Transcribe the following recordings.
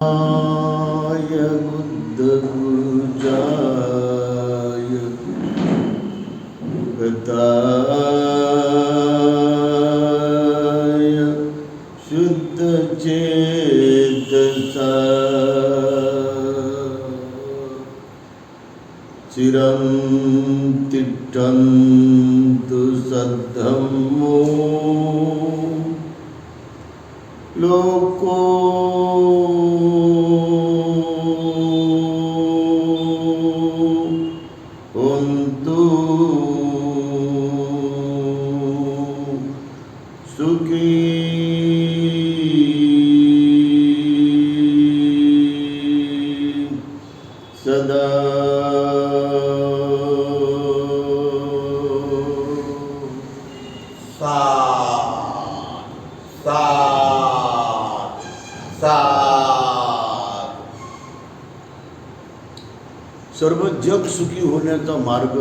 बुद्धगुजाय गताय शुद्धचेतसा चिरं तिष्ठन्तु सद्धम्मो लोको होन्तु सुखी सदा। सर्व जग सुखी होण्याचा मार्ग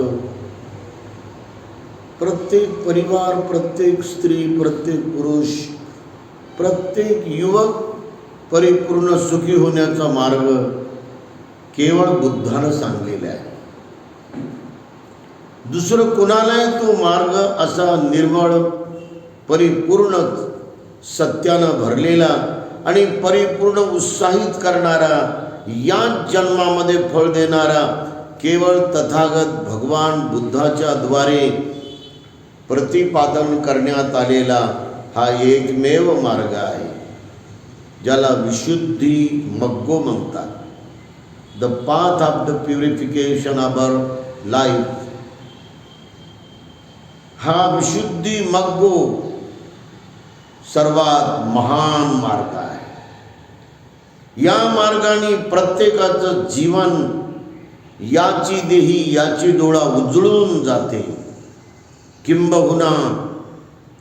प्रत्येक परिवार, प्रत्येक स्त्री, प्रत्येक पुरुष, प्रत्येक युवक परिपूर्ण सुखी होण्याचा मार्ग केवळ बुद्धानं सांगलेला आहे. दुसरं कोणालाही तो मार्ग असा निर्मळ, परिपूर्ण, सत्यानं भरलेला आणि परिपूर्ण उत्साहित करणारा, या जन्मामध्ये फळ देणारा केवळ तथागत भगवान बुद्धाच्या द्वारे प्रतिपादन करण्यात आलेला हा एकमेव मार्ग आहे, ज्याला विशुद्धी मग्गो म्हणतात. The path of the purification of our life. हा विशुद्धी मग्गो सर्वात महान मार्ग आहे. या मार्गाने प्रत्येकाचं जीवन याची देही याची डोळा उजळून जाते. किंबहुना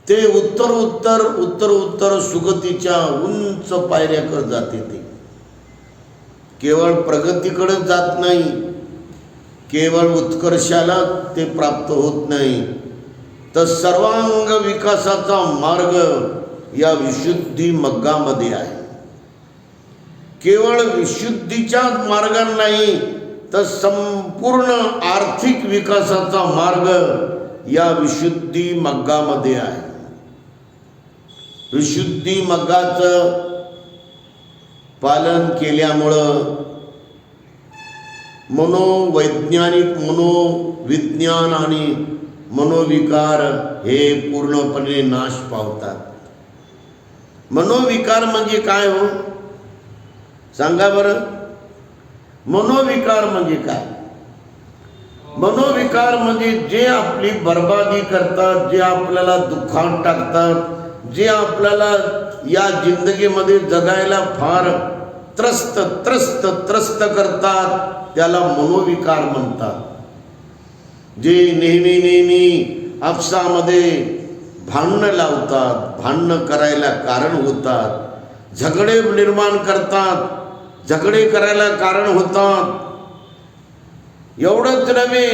ते उत्तर उत्तर उत्तर उत्तर सुगतीच्या उंच पायऱ्याकडे जाते. ते केवळ प्रगतीकडे जात नाही, केवळ उत्कर्षाला ते प्राप्त होत नाही, तर सर्वांग विकासाचा मार्ग या विशुद्धी मग्गामध्ये आहे. केवळ विशुद्धीच्या मार्गाने नाही, तर संपूर्ण आर्थिक विकासाचा मार्ग या विशुद्धी मग्गामध्ये आहे. विशुद्धी मग्गाचं पालन केल्यामुळं मनोवैज्ञानिक, मनोविज्ञान आणि मनोविकार हे पूर्णपणे नाश पावतात. मनोविकार म्हणजे काय हो? सांगा बरं. मनोविकार म्हणजे काय? मनोविकार म्हणजे जे आपली बर्बादी करतात, जे आपल्याला दुःखात टाकतात, जे आपल्याला या जिंदगीमध्ये जगायला फार त्रस्त त्रस्त त्रस्त करतात, त्याला मनोविकार म्हणतात. जे नेहमी नेहमी आपसामध्ये भांडणं लावतात, भांडणं करायला कारण होतात, झगडे निर्माण करतात, झगडे करायला कारण होतात. एवढंच नव्हे,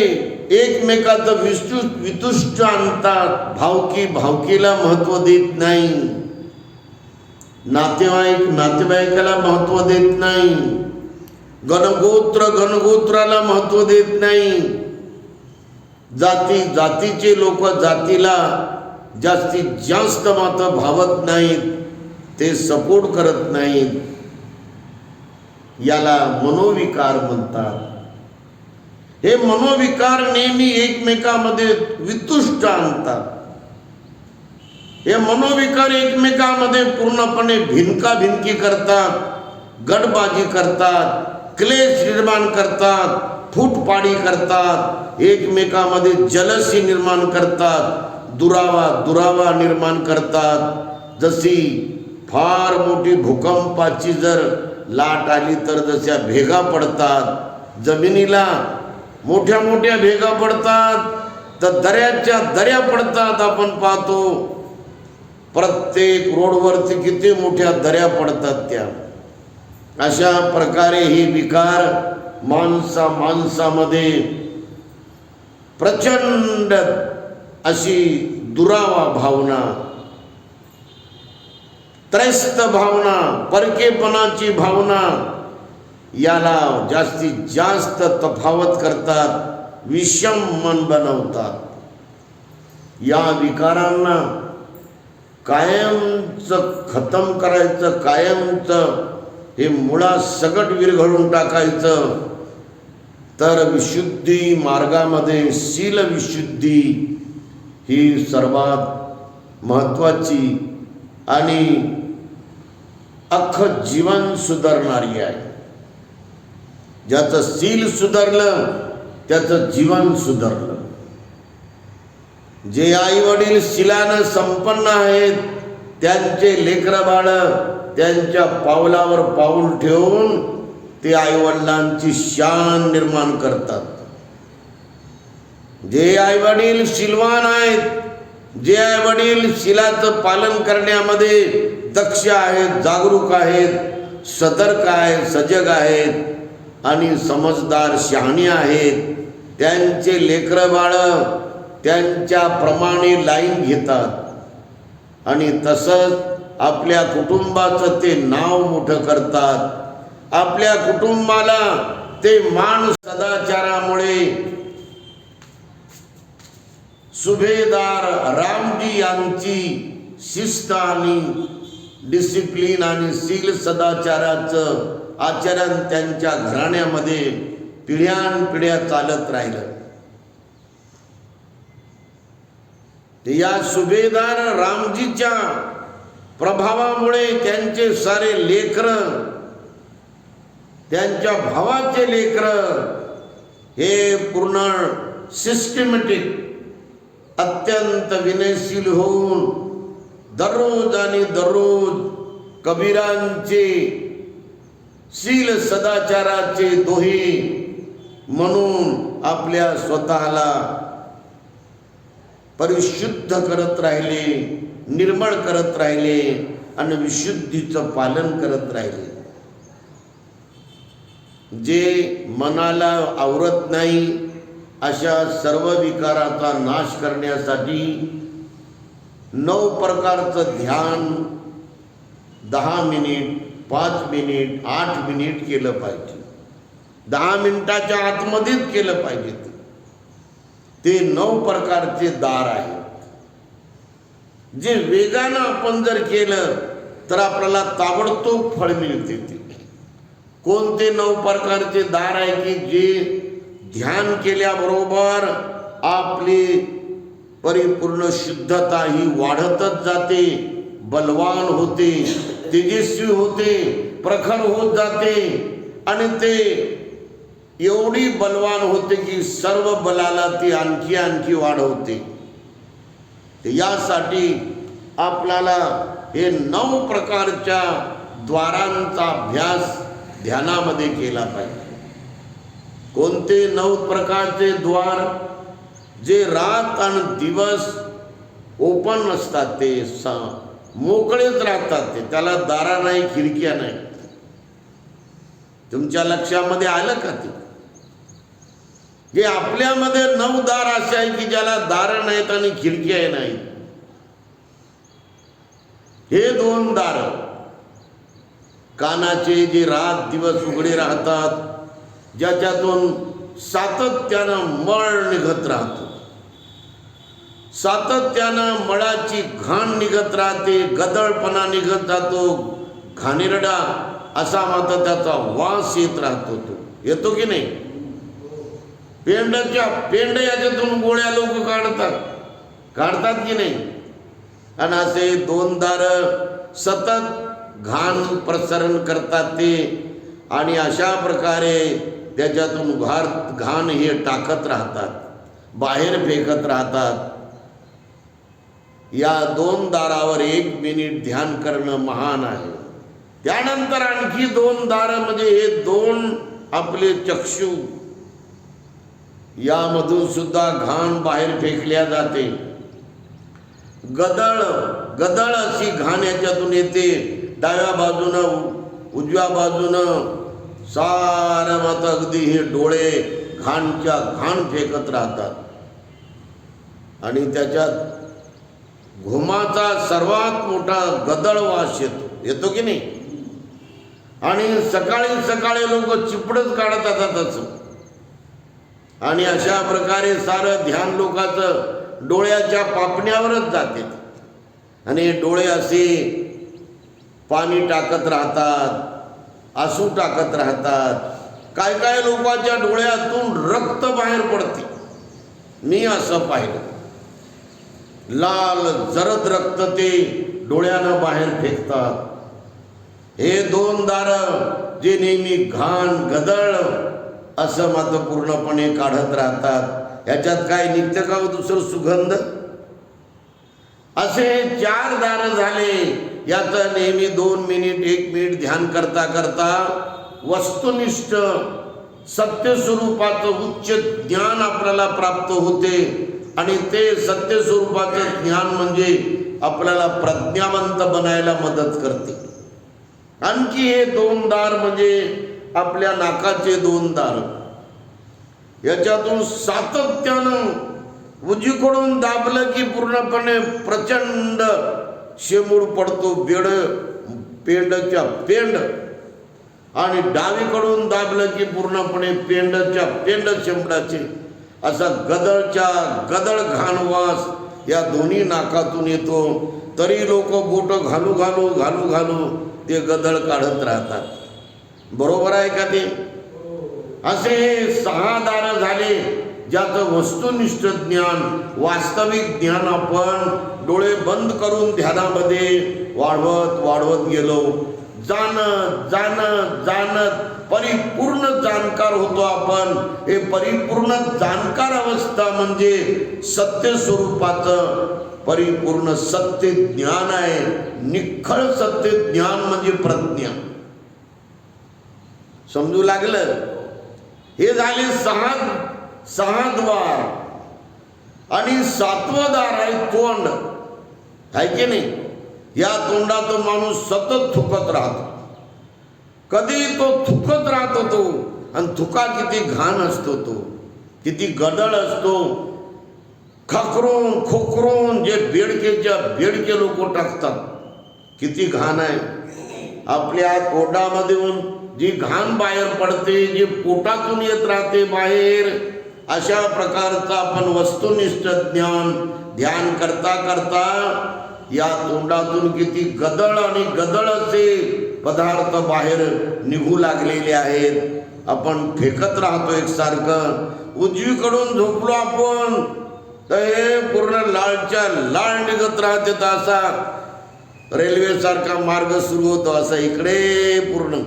एकमेकाचं वितुष्ट आणतात, भावकी भावकीला महत्त्व देत नाही, नातेवाईक नातेवाईकाला महत्त्व देत नाही, गणगोत्र गणगोत्राला महत्त्व देत नाही, जाती जातीचे लोक जातीला जास्तीत जास्त मात्र भावत नाहीत, ते सपोर्ट करत नाहीत. याला मनोविकार म्हणतात. हे मनोविकार नेहमी एकमेकांमध्ये वितुष्ट आणतात. हे मनोविकार एकमेकांमध्ये पूर्णपणे भिनकाभिनकी करतात, गडबाजी करतात, क्लेश निर्माण करतात, फूटपाडी करतात, एकमेकांमध्ये जलसी निर्माण करतात, दुरावा निर्माण करतात. जशी फार मोठी भूकंपाची जर लाट आली तर जशा भेगा पडतात, जमिनीला मोठ्या मोठ्या भेगा पडतात, तर दऱ्याच्या दऱ्या पडतात. आपण पाहतो प्रत्येक रोडवरती किती मोठ्या दऱ्या पडतात. त्या अशा प्रकारे ही विकार माणसामध्ये प्रचंड अशी दुरावा भावना, त्रस्त भावना, परकेपणाची भावना याला जास्तीत जास्त तफावत करतात, विषम मन बनवतात. या विकारांना कायमचं खतम करायचं, कायमचं हे मुळात सकट विरघळून टाकायचं. तर विशुद्धी मार्गामध्ये शील विशुद्धी ही सर्वात महत्त्वाची आणि अख्खं जीवन सुधारणारी आहे. ज्याचं शील सुधारलं त्याचं जीवन सुधारलं. जे आई वडील शीलानं संपन्न आहेत त्यांचे लेकरं बाळ त्यांच्या पावलावर पाऊल ठेवून ते आईवडिलांची शान निर्माण करतात. जे आईवडील शीलवान आहेत, जे आईवडील शीलाचं पालन करण्यामध्ये दक्ष आहेत, जागरूक आहेत, सतर्क आहेत, सजग आहेत आणि समजदार शहाणी आहेत, त्यांचे लेकरं बाळ त्यांच्या प्रमाणे लाईन घेतात आणि तसंच आपल्या कुटुंबाचं ते नाव मोठं करतात. आपल्या कुटुंबाला ते मान सदाचारामुळे सुभेदार रामजी यांची शिस्त आणि डिसिप्लिन आणि शील सदाचाराचं आचरण त्यांच्या घराण्यामध्ये पिढ्यानपिढ्या चालत राहिलं. या सुभेदार रामजीच्या प्रभावामुळे त्यांचे सारे लेकरं, त्यांच्या भावाचे लेकरं हे पूर्ण सिस्टमॅटिक अत्यंत विनयशील होऊन दररोज आणि दररोज कबीरांचे शील सदाचाराचे दोहे म्हणून आपल्या स्वतःला परिशुद्ध करत राहिले, निर्मळ करत राहिले आणि विशुद्धीचं पालन करत राहिले. जे मनाला आवरत नाही अशा सर्व विकाराचा नाश करण्यासाठी 9 प्रकारचं ध्यान 10 मिनिट, 5 मिनिट, 8 मिनिट केलं पाहिजे. 10 मिनिटाच्या आतमध्येच केलं पाहिजे. ते 9 प्रकारचे दार आहेत. जे वेगानं आपण जर केलं तर आपल्याला ताबडतोब फळ मिळते. ते कोणते 9 प्रकारचे दार आहे की जे ध्यान केल्याबरोबर आपली परिपूर्ण शुद्धता ही वाढतच जाते, बलवान होते, तेजस्वी होते, प्रखर होत जाते आणि ते एवढी बलवान होते की सर्व बलाला ती आणखी आणखी वाढवते. यासाठी आपल्याला हे 9 प्रकारच्या द्वारांचा अभ्यास ध्यानामध्ये केला पाहिजे. कोणते 9 प्रकारचे द्वार? जे रात आणि दिवस ओपन नसतात, ते मोकळेच राहतात. ते त्याला दारा नाही, खिडक्या नाही. तुमच्या लक्षामध्ये आलं का? ते जे आपल्यामध्ये 9 दार असे आहे की ज्याला दार नाहीत आणि खिडक्या नाहीत. हे 2 दार कानाचे जे रात दिवस उघडे राहतात, ज्याच्यातून सातत्यानं मळ निघत राहतो, सातत्यानं मळाची घाण निघत राहते, गदळपणा निघत जातो, घाणेरडा असा मात्र त्याचा वास येत राहतो. तो येतो की नाही? पेंड याच्यातून गोळ्या लोक काढतात की नाही? आणि असे 2 दार सतत घाण प्रसरण करतात ते आणि अशा प्रकारे त्याच्यातून घाण हे टाकत राहतात, बाहेर फेकत राहतात. या 2 दारावर 1 मिनिट ध्यान करणं महान आहे. त्यानंतर आणखी 2 दार म्हणजे हे 2 आपले चक्षु, यामधून सुद्धा घाण बाहेर फेकल्या जाते. गदळ अशी घाण याच्यातून येते. डाव्या बाजूनं उजव्या बाजूनं सारं मत अगदी हे डोळे घाण फेकत राहतात आणि त्याच्यात घुमाचा सर्वात मोठा गदळ वास येतो. येतो की नाही? आणि सकाळी सकाळी लोक चिपडच काढत असतात आणि अशा प्रकारे सारं ध्यान लोकांचं डोळ्याच्या पापण्यावरच जाते आणि डोळे असे पाणी टाकत राहतात, आसू टाकत राहतात. काय काय लोकांच्या डोळ्यातून रक्त बाहेर पडते. मी असं पाहिलं, लाल जरद रक्त ते डोळ्यानं बाहेर फेकतात. हे दोन दार जे नेहमी घाण गदळ असं मात्र पूर्णपणे काढत राहतात. याच्यात काय निघतं का दुसरं सुगंध? असे 4 दार झाले. याचं नेहमी 2 मिनिट 1 मिनिट ध्यान करता करता वस्तुनिष्ठ सत्य स्वरूपाचं उच्च ज्ञान आपल्याला प्राप्त होते. आणि ते सत्य स्वरूपाचं ज्ञान म्हणजे आपल्याला प्रज्ञावंत बनायला मदत करते. आणखी हे 2 दार म्हणजे आपल्या नाकाचे 2 दार. याच्यातून सातत्यानं उजवीकडून दाबलं की पूर्णपणे प्रचंड शेमूड पडतो, पेंडच्या पेंड. आणि डावीकडून दाबलं की पूर्णपणे पेंडच्या पेंड शेंबडाचे असा गदळच्या गदळ घाणवास या दोन्ही नाकातून येतो. तरी लोक बोट घालू घालू घालू घालू ते गदळ काढत राहतात. बरोबर आहे का ते? असे 6 दार झाले ज्याचं वस्तुनिष्ठ ज्ञान, वास्तविक ज्ञान आपण डोळे बंद करून ध्यानामध्ये वाढवत वाढवत गेलो. जाणत जाणत जाणत परिपूर्ण जाणकार होतो आपण. हे परिपूर्ण जाणकार अवस्था म्हणजे सत्य स्वरूपाचं परिपूर्ण सत्य ज्ञान आहे. निखळ सत्य ज्ञान म्हणजे प्रज्ञा. समजू लागलं? हे झाले 6 द्वार. आणि 7वं दार आहे तोंड. आहे की नाही? या तोंडातून माणूस सतत थुकत राहतो. कधी तो थुकत राहतो तो. आणि थुका किती घाण असतो तो, किती गदळ असतो. खाकरून खोकरून जे बेडके लोक टाकतात, किती घाण आहे. आपल्या तोंडामधून जी घाण बाहेर पडते, जी पोटातून येत राहते बाहेर, अशा प्रकारचं आपण वस्तुनिष्ठ ध्यान करता करता या तोंडातून किती गदळ आणि गदळ असे पदार्थ बाहेर निघू लागलेले आहेत. आपण फेकत राहतो एकसारखं. उजवीकडून झोपलो आपण तर हे पूर्ण लालच्या लाल निघत राहते. असा रेल्वे सारखा मार्ग सुरू होतो. असा इकडे पूर्ण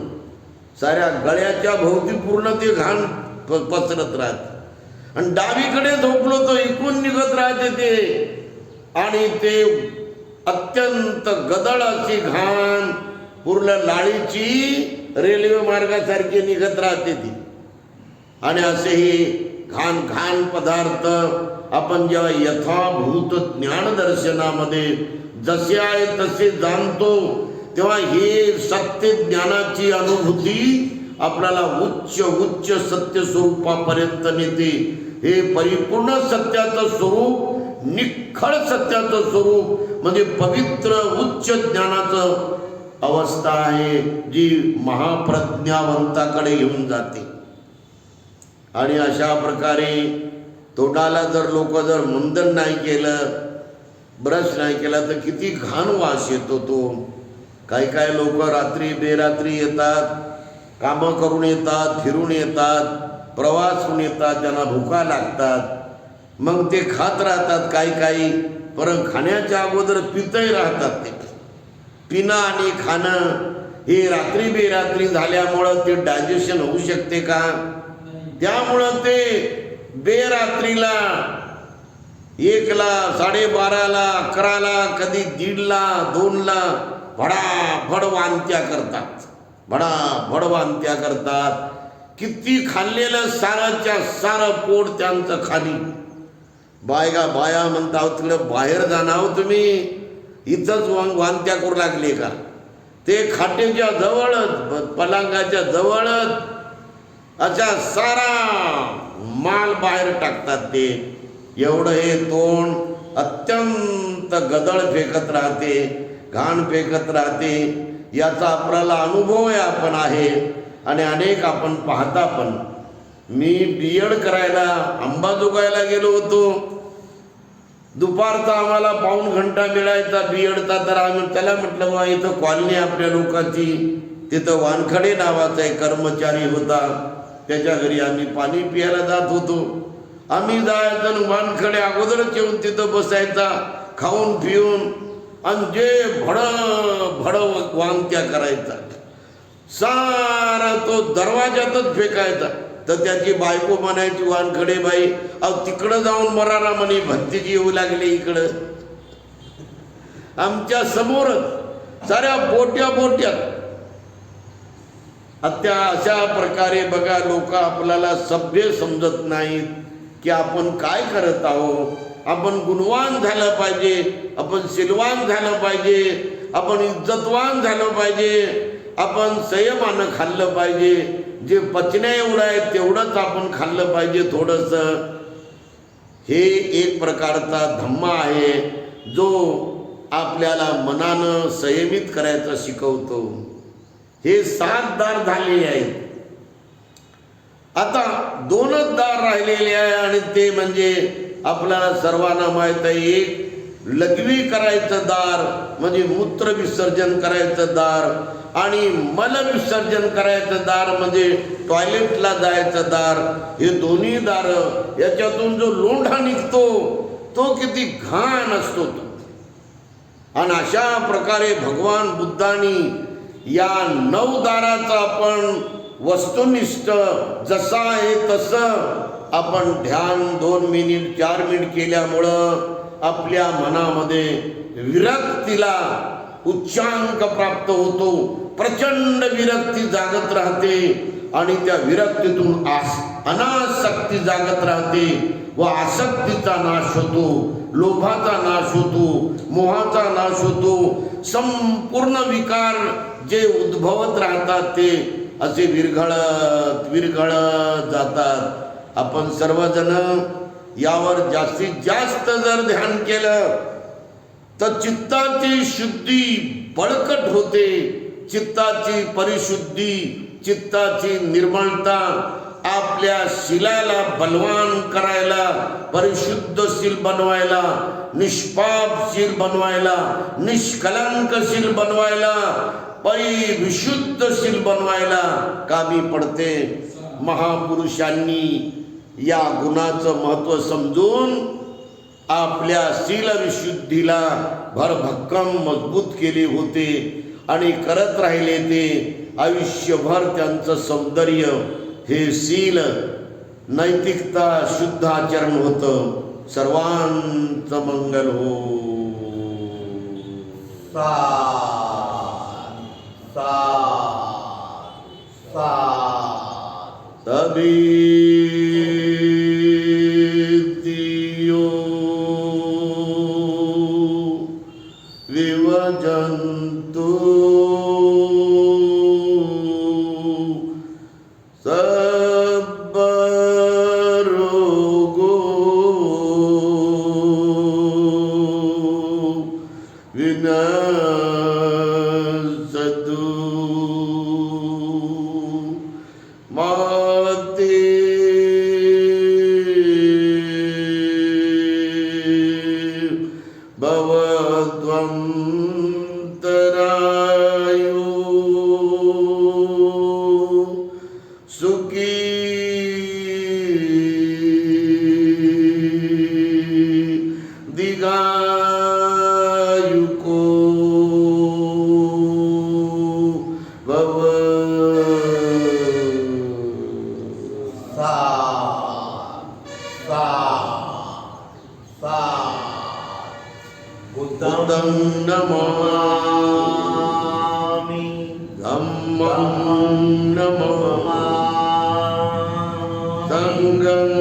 साऱ्या गळ्याच्या भोवती पूर्ण ते घाण पसरत राहते. आणि डावीकडे झोपलो तर इकडून निघत राहते ते. आणि ते अत्यंत गदळ अशी घाण पूर्ण लाळीची रेल्वे मार्गासारखी निघत राहते ती. आणि असेही घाण घाण पदार्थ आपण जेव्हा यथाभूत ज्ञान दर्शनामध्ये जसे आहे तसे जाणतो, तेव्हा हे सत्य ज्ञानाची अनुभूती आपल्याला उच्च उच्च सत्य स्वरूपापर्यंत नेते. हे परिपूर्ण सत्याचं स्वरूप, निखळ सत्याचं स्वरूप म्हणजे पवित्र उच्च ज्ञानाचं अवस्था आहे, जी महाप्रज्ञावंताकडे येऊन जाते. आणि अशा प्रकारे तोंडाला जर लोक जर मुंडन नाही केलं, ब्रश नाही केला तर किती घाण वास येतो तो. काही लोक रात्री बेरात्री येतात, कामं करून येतात, फिरून येतात, प्रवासून येतात, त्यांना भुका लागतात, मग ते खात राहतात. काही परत खाण्याच्या अगोदर पितही राहतात. ते पिणं आणि खाणं हे रात्री बेरात्री झाल्यामुळं ते डायजेशन होऊ शकते का? त्यामुळं ते बेरात्रीला 1ला, 12:30ला, 11ला, कधी 1:30ला, 2ला भडाभड वांत्या करतात. किती खाल्लेलं साराच्या सारं पोट त्यांचं खाली. बाया म्हणता, तिकडे बाहेर जाणार तुम्ही, इथंच वांत्या करू लागले का? ते खाटेच्या जवळच, पलंगाच्या जवळच अशा सारा माल बाहेर टाकतात ते. एवढं हे तोंड अत्यंत गदळ फेकत राहते, घाण फेकत राहते. याचा आपल्याला अनुभव आहे, आपण आहे आणि अनेक आपण पाहता. पण मी BEd करायला अंबाजोगाईला गेलो होतो. दुपारचा आम्हाला पाऊण घंटा मिळायचा BEdचा. तर आम्ही त्याला म्हटलं बा इथं कॉलनी आपल्या लोकांची, तिथं वानखडे नावाचा एक कर्मचारी होता, त्याच्या घरी आम्ही पाणी प्यायला जात होतो. आम्ही जायचं वानखडे अगोदरच येऊन तिथं बसायचा, खाऊन पिऊन, आणि जे भड वांत्या करायचा, सारा तो दरवाजातच फेकायचा. तर त्याची बायको म्हणायची, वानखडे बाई, अहो तिकडं जाऊन मरारा म्हणे, भत्तीची येऊ लागले इकडं. आमच्या समोरच साऱ्या बोट्यात. आता अशा प्रकारे बघा, लोक आपल्याला सभ्य समजत नाहीत की आपण काय करत आहोत. आपण गुणवान झालं पाहिजे, आपण शीलवान झालं पाहिजे, आपण इज्जतवान झालं पाहिजे, आपण संयमानं खाल्लं पाहिजे. जे पचण्या एवढं आहे तेवढंच आपण खाल्लं पाहिजे थोडंसं. हे एक प्रकारचा धम्मा आहे जो आपल्याला मनानं संयमित करायचं शिकवतो. हे 7 दार झालेले आहेत. आता 2च दार राहिलेले आहे, आणि ते म्हणजे आपल्याला सर्वांना माहीत आहे, एक लघवी करायचं दार म्हणजे मूत्र विसर्जन करायचं दार, आणि मल विसर्जन करायचं दार म्हणजे टॉयलेटला जायचं दार. हे दोन्ही दार, याच्यातून जो लोंढा निघतो तो किती घाण असतो तो. आणि अशा प्रकारे भगवान बुद्धांनी या 9 दाराचं आपण वस्तुनिष्ठ जसा आहे तसं आपण ध्यान 2 मिनिट 4 मिनिट केल्यामुळं आपल्या मनामध्ये विरक्तीला उच्चांक प्राप्त होतो. प्रचंड विरक्ती जागत राहते, आणि त्या विरक्तीतून अनासक्ती जागत राहते, व आसक्तीचा नाश होतो, लोभाचा नाश होतो, मोहाचा नाश होतो. संपूर्ण विकार जे उद्भवत राहतात ते असे विरघळत जातात. आपण सर्वजण यावर जास्तीत जास्त जर ध्यान केलं तर चित्ताची शुद्धी बळकट होते. चित्ताची परिशुद्धी, चित्ताची निर्मळता आपल्या शीलाला बलवान करायला, परिशुद्धशील बनवायला, निष्पापशील बनवायला, निष्कलंकशील बनवायला, परिविशुद्धशील बनवायला कामी पडते. महापुरुषांनी या गुणाचं महत्त्व समजून आपल्या शील विशुद्धीला भरभक्कम मजबूत केले होते, आणि करत राहिले ते आयुष्यभर. त्यांचं सौंदर्य हे शील, नैतिकता, शुद्ध आचरण होतं. सर्वांचं मंगल हो. सभी विवजन्तु सर्वरोगो विनश्यतु. माते भवद्वन्तरायो सुखी दीर्घायुको भव. बुद्धं नमामि, धम्मं नमामि, संघं